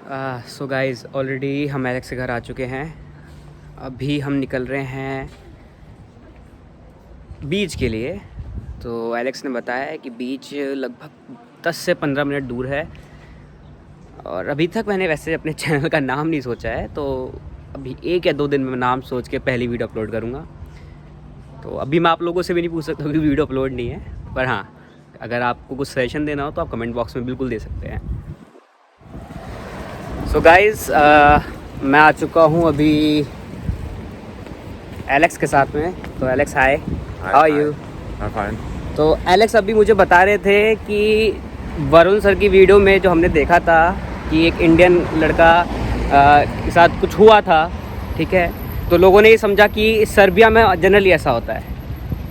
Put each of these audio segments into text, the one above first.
So guys already हम Alex के घर आ चुके हैं। अभी हम निकल रहे हैं बीच के लिए। तो एलेक्स ने बताया है कि बीच लगभग 10 से 15 मिनट दूर है और अभी तक मैंने वैसे अपने चैनल का नाम नहीं सोचा है, तो अभी 1 या 2 दिन में नाम सोच के पहली वीडियो अपलोड करूँगा। तो अभी मैं आप लोगों से भी नहीं पूछ सकता कि वीडियो अपलोड नहीं है, पर हाँ, अगर आपको कुछ सजेशन देना हो तो आप कमेंट बॉक्स में बिल्कुल दे सकते हैं। सो गाइज़ मैं आ चुका हूँ अभी एलेक्स के साथ में। तो Alex hi, how are you? Fine. तो एलेक्स अभी मुझे बता रहे थे कि वरुण सर की वीडियो में जो हमने देखा था कि एक इंडियन लड़का के साथ कुछ हुआ था, ठीक है, तो लोगों ने ये समझा कि सर्बिया में जनरली ऐसा होता है।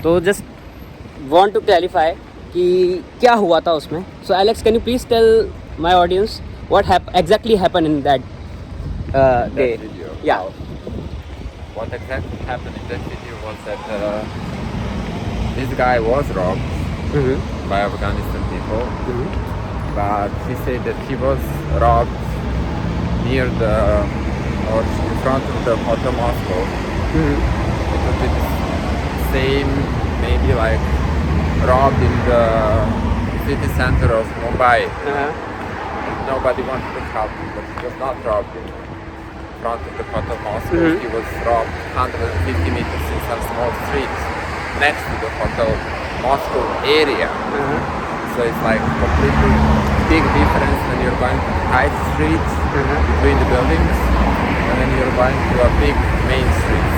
तो जस्ट वांट टू क्लैरिफाई कि क्या हुआ था उसमें। So Alex, can you please tell my audience what exactly happened in that day? Video. Yeah. What exactly happened in that video was that this guy was robbed Mm-hmm. by Afghanistan people, Mm-hmm. but he said that he was robbed near the or in front of the Hotel Moscow. Mm-hmm. Because it's same, maybe like robbed in the city center of Mumbai. Uh-huh. Nobody wanted to help him, but he was not robbed in front of the Hotel Moscow. Mhm. He was robbed 150 meters in some small streets next to the Hotel Moscow area. Uh-huh. So it's like completely big difference when you're going to the high streets Uh-huh. between the buildings and then you're going to a big main streets.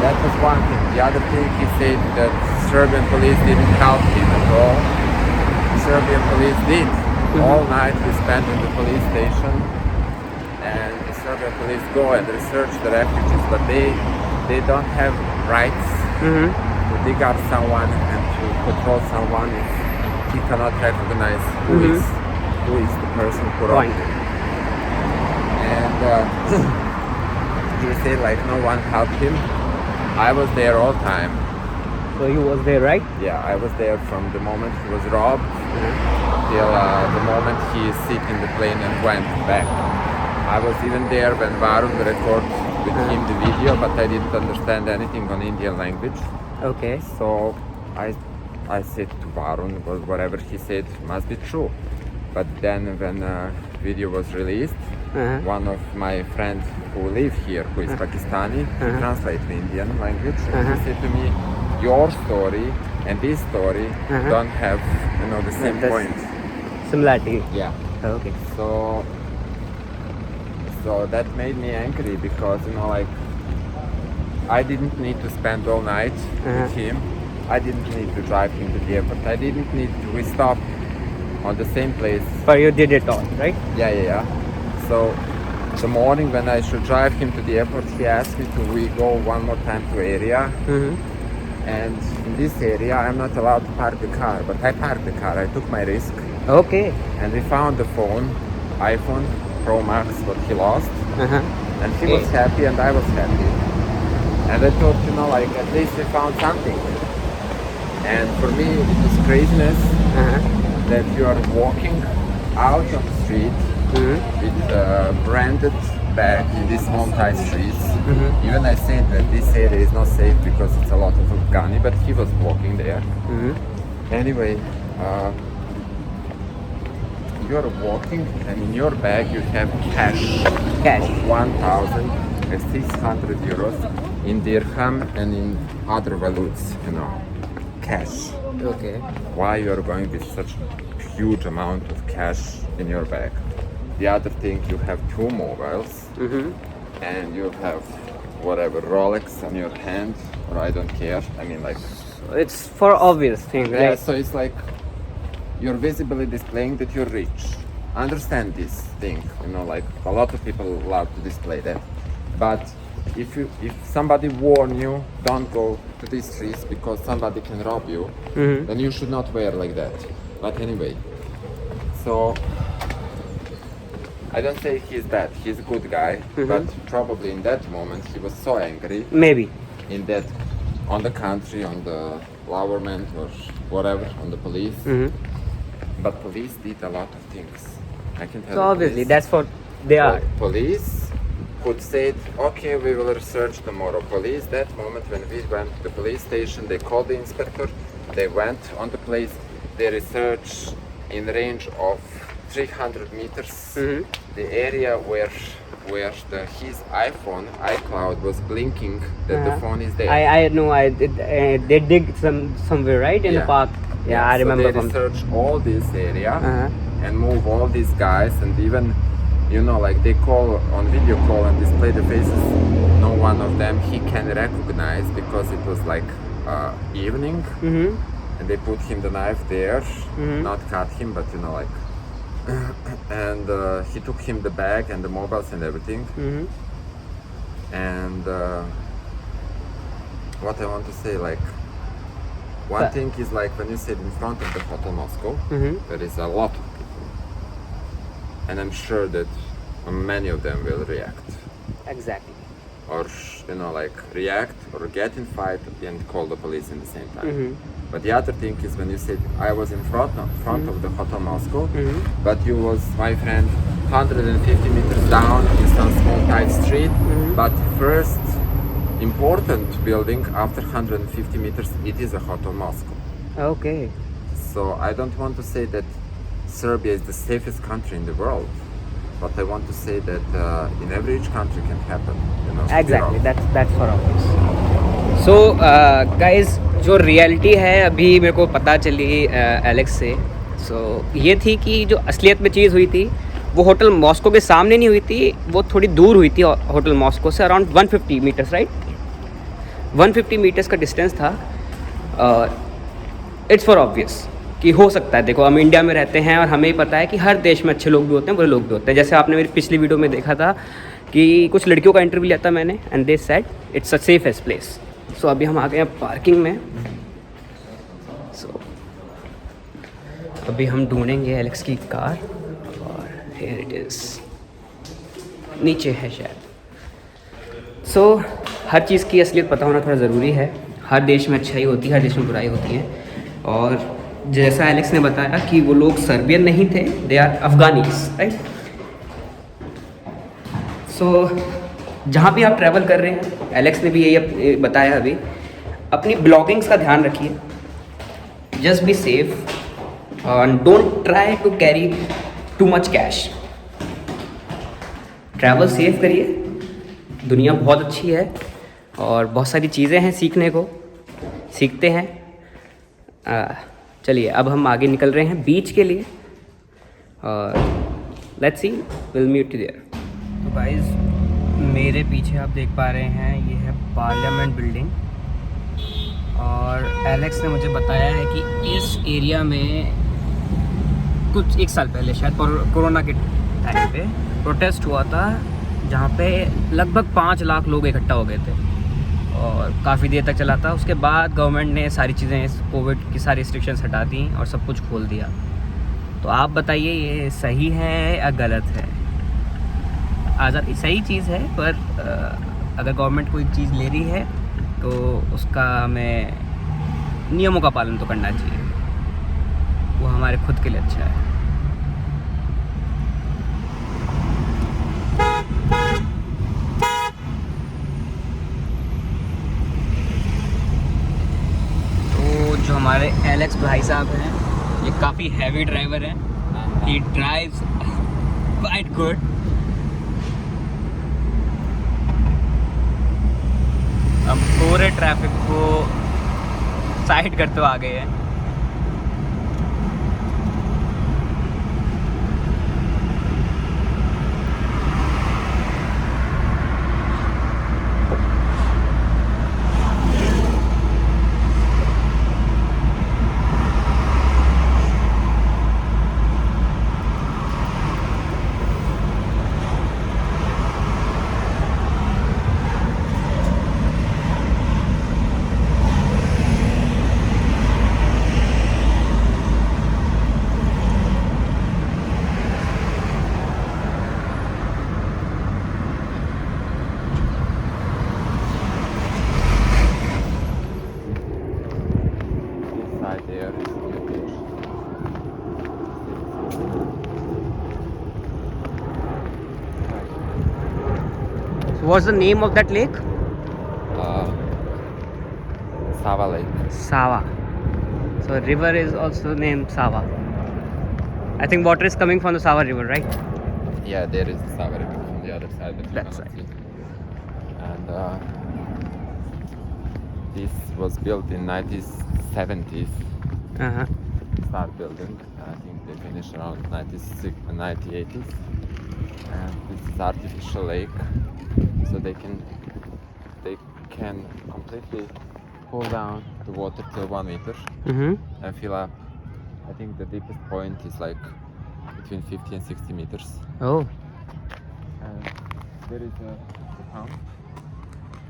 That was one thing. The other thing, he said that Serbian police didn't help him at all. Serbian police did. All night we spent in the police station, and the Serbian police go and research the refugees, but they don't have rights Mm-hmm. to dig up someone and to control someone if he cannot recognize who is the person who robbed him. And he said like no one helped him. I was there all time. So he was there, right? Yeah, I was there from the moment he was robbed till the moment he sit in the plane and went back. I was even there when Varun recorded with him the video, but I didn't understand anything on Indian language. Okay. So I said to Varun, well, whatever he said must be true. But then when video was released, one of my friends who live here, who is Pakistani, he translates the Indian language, and he said to me, your story and this story don't have, the same point. Similarity. Yeah. Okay. So that made me angry because like I didn't need to spend all night with him. I didn't need to drive him to the airport. I didn't need to stop on the same place. But you did it all, right? Yeah. So the morning when I should drive him to the airport, he asked me to we go one more time to area. Mm-hmm. And in this area, I'm not allowed to park the car, but I parked the car. I took my risk. Okay. And we found the phone, iPhone Pro Max, what he lost. And he was happy and I was happy. And I thought, like at least we found something. And for me, it was craziness that you are walking out on the street with a branded bag in these multi streets. Even I said that this area is not safe because it's a lot of Afghani, but he was walking there. Anyway, you're walking and in your bag you have cash. Of 1,600 euros in dirham and in other values, cash. Okay. Why you are going with such huge amount of cash in your bag? The other thing, you have 2 mobiles and you have whatever Rolex on your hand, or I don't care. I mean, like It's for obvious thing, right? yeah. So it's like you're visibly displaying that you're rich. Understand this thing, like a lot of people love to display that. But if somebody warn you, don't go to these streets because somebody can rob you, then you should not wear like that. But anyway, so I don't say he's bad. He's a good guy, but probably in that moment he was so angry. Maybe. In that, on the country, on the government or whatever, on the police. But police did a lot of things. I can tell So you obviously police. that's what they are. Police could say, okay, we will research tomorrow. Police, that moment when we went to the police station, they called the inspector, they went on the place, they researched in range of 300 meters the area where his iCloud was blinking that the phone is there. I know. They dig somewhere, right, in the park. Yeah, I remember. So they research all this area and move all these guys, and even, you know, like they call on video call and display the faces. No one of them he can recognize because it was like evening, and they put him the knife there, not cut him, but you know, like. And he took him the bag and the mobiles and everything. And what I want to say, like, one thing is like when you sit in front of the Hotel Moscow, there is a lot of people, and I'm sure that many of them will react. Exactly. Or, you know, like react or get in fight and call the police in the same time. But the other thing is when you said I was in front of the Hotel Moscow, but you was, my friend, 150 meters down in some small tight street. But first important building after 150 meters, it is a Hotel Moscow. Okay. So I don't want to say that Serbia is the safest country in the world, but I want to say that in every each country can happen. You know, Exactly. That's for obvious. So guys, जो reality है अभी मेरे को पता चली Alex से, ये थी कि जो असलियत में चीज़ हुई थी वो होटल मॉस्को के सामने नहीं हुई थी, वो थोड़ी दूर हुई थी होटल मॉस्को से, अराउंड 150 मीटर्स, राइट, 150 मीटर्स का डिस्टेंस था. इट्स फॉर ऑब्वियस कि हो सकता है. देखो, हम इंडिया में रहते हैं और हमें ही पता है कि हर देश में अच्छे लोग भी होते हैं, बुरे लोग भी होते हैं. जैसे आपने मेरी पिछली वीडियो में देखा था कि कुछ लड़कियों का इंटरव्यू लिया था मैंने, and they said it's a safest place. So अभी हम आ गए हैं पार्किंग में. सो अभी हम ढूंढेंगे एलेक्स की कार, और हियर इट इज़, नीचे है शायद. सो हर चीज़ की असलियत पता होना थोड़ा ज़रूरी है. हर देश में अच्छाई होती है, हर देश में बुराई होती है. और जैसा एलेक्स ने बताया कि वो लोग सर्बियन नहीं थे, दे आर अफगानीज, राइट. सो जहाँ भी आप ट्रैवल कर रहे हैं, एलेक्स ने भी यही बताया अभी, अपनी ब्लॉगिंग्स का ध्यान रखिए. Just be safe and don't try to carry too much cash. Travel safe करिए. दुनिया बहुत अच्छी है और बहुत सारी चीज़ें हैं सीखने को, सीखते हैं. चलिए अब हम आगे निकल रहे हैं बीच के लिए, और let's see, will meet you there. तो गाइस, मेरे पीछे आप देख पा रहे हैं, ये है पार्लियामेंट बिल्डिंग. और एलेक्स ने मुझे बताया है कि इस एरिया में कुछ 1 साल पहले शायद कोरोना के टाइम पे प्रोटेस्ट हुआ था, जहाँ पे लगभग 5 लाख लोग इकट्ठा हो गए थे और काफ़ी देर तक चला था. उसके बाद गवर्नमेंट ने सारी चीज़ें, कोविड की सारी रिस्ट्रिक्शंस हटा दी और सब कुछ खोल दिया. तो आप बताइए ये सही है या गलत है? आज़ादी सही चीज़ है, पर अगर गवर्नमेंट कोई चीज़ ले रही है तो उसका हमें नियमों का पालन तो करना चाहिए. वो हमारे खुद के लिए अच्छा है. तो जो हमारे एलेक्स भाई साहब हैं, ये काफ़ी हैवी ड्राइवर हैं. ही ड्राइव्स क्वाइट गुड. हम पूरे ट्रैफिक को साइड करते आ गए हैं. What's the name of that lake? Sava Lake. Sava. So river is also named Sava. I think water is coming from the Sava river, right? Yeah, there is the Sava River on the other side that you That's cannot right. see. And this was built in 1970s. Uh-huh. Start building. I think they finished around 1980s. And this is artificial lake, so they can completely pull down the water till 1 meter Mm-hmm. and fill up. I think the deepest point is like between 50 and 60 meters. Oh. And there is a pump,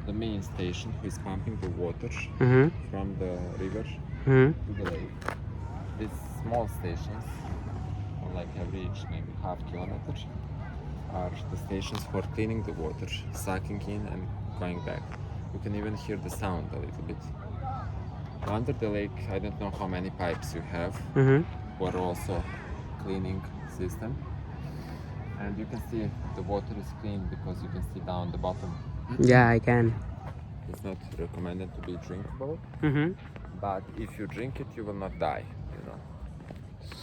the main station, who is pumping the water from the river to the lake. These small stations, like every each maybe half kilometer, are the stations for cleaning the water, sucking in and going back. You can even hear the sound a little bit. Under the lake, I don't know how many pipes you have, or also cleaning system. And you can see the water is clean because you can see down the bottom. Yeah, I can. It's not recommended to be drinkable, but if you drink it, you will not die. You know.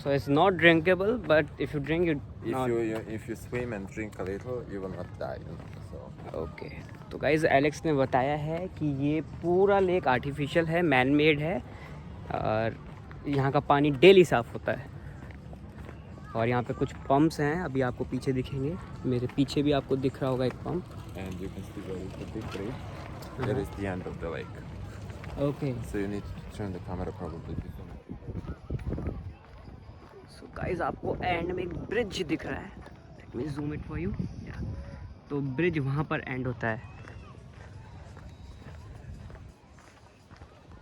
So it's not drinkable, but if you drink it, If you swim and drink a little, you will not die. You know. So. Okay तो guys Alex ने बताया है कि ये पूरा lake artificial है, man made है और यहाँ का पानी डेली साफ़ होता है। और यहाँ पे कुछ पंप्स हैं, अभी आपको पीछे दिखेंगे, मेरे पीछे भी आपको दिख रहा होगा एक pump. And you can see there is a big bridge. There is the end of the lake. Okay. So you need to turn the camera probably. So guys आपको एंड में एक ब्रिज दिख रहा है। Let me zoom it for you. तो bridge वहाँ पर and होता है